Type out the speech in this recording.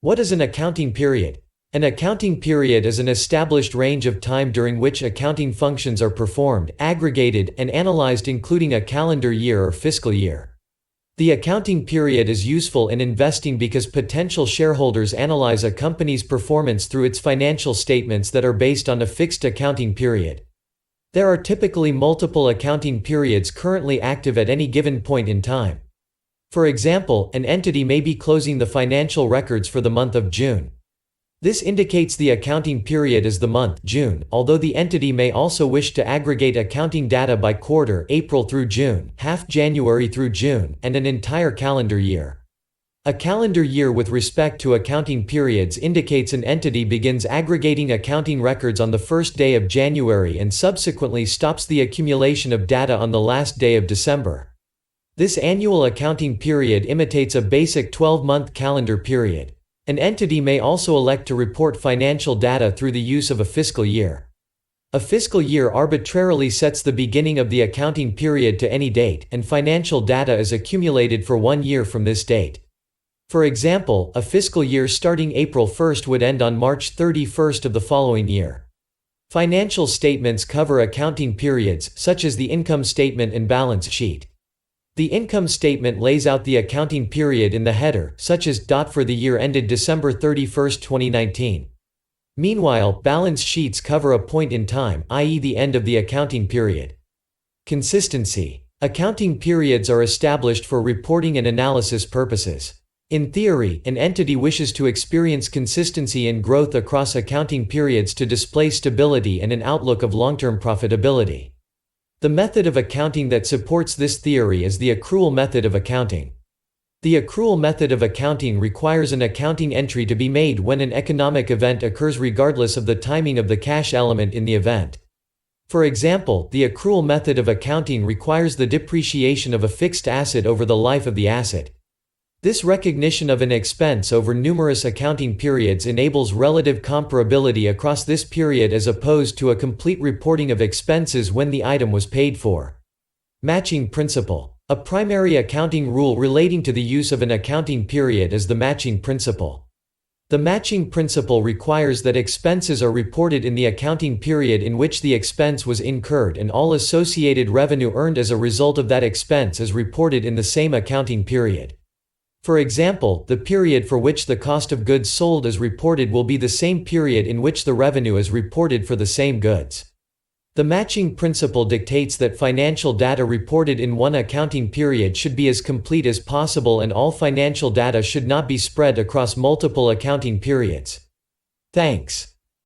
What is an accounting period? An accounting period is an established range of time during which accounting functions are performed, aggregated, and analyzed, including a calendar year or fiscal year. The accounting period is useful in investing because potential shareholders analyze a company's performance through its financial statements that are based on a fixed accounting period. There are typically multiple accounting periods currently active at any given point in time. For example, an entity may be closing the financial records for the month of June. This indicates the accounting period as the month, June, although the entity may also wish to aggregate accounting data by quarter, April through June, half January through June, and an entire calendar year. A calendar year with respect to accounting periods indicates an entity begins aggregating accounting records on the first day of January and subsequently stops the accumulation of data on the last day of December. This annual accounting period imitates a basic 12-month calendar period. An entity may also elect to report financial data through the use of a fiscal year. A fiscal year arbitrarily sets the beginning of the accounting period to any date, and financial data is accumulated for 1 year from this date. For example, a fiscal year starting April 1st would end on March 31st of the following year. Financial statements cover accounting periods, such as the income statement and balance sheet. The income statement lays out the accounting period in the header, such as for the year ended December 31, 2019. Meanwhile, balance sheets cover a point in time, i.e. the end of the accounting period. Consistency. Accounting periods are established for reporting and analysis purposes. In theory, an entity wishes to experience consistency and growth across accounting periods to display stability and an outlook of long-term profitability. The method of accounting that supports this theory is the accrual method of accounting. The accrual method of accounting requires an accounting entry to be made when an economic event occurs regardless of the timing of the cash element in the event. For example, the accrual method of accounting requires the depreciation of a fixed asset over the life of the asset. This recognition of an expense over numerous accounting periods enables relative comparability across this period as opposed to a complete reporting of expenses when the item was paid for. Matching principle. A primary accounting rule relating to the use of an accounting period is the matching principle. The matching principle requires that expenses are reported in the accounting period in which the expense was incurred, and all associated revenue earned as a result of that expense is reported in the same accounting period. For example, the period for which the cost of goods sold is reported will be the same period in which the revenue is reported for the same goods. The matching principle dictates that financial data reported in one accounting period should be as complete as possible, and all financial data should not be spread across multiple accounting periods. Thanks.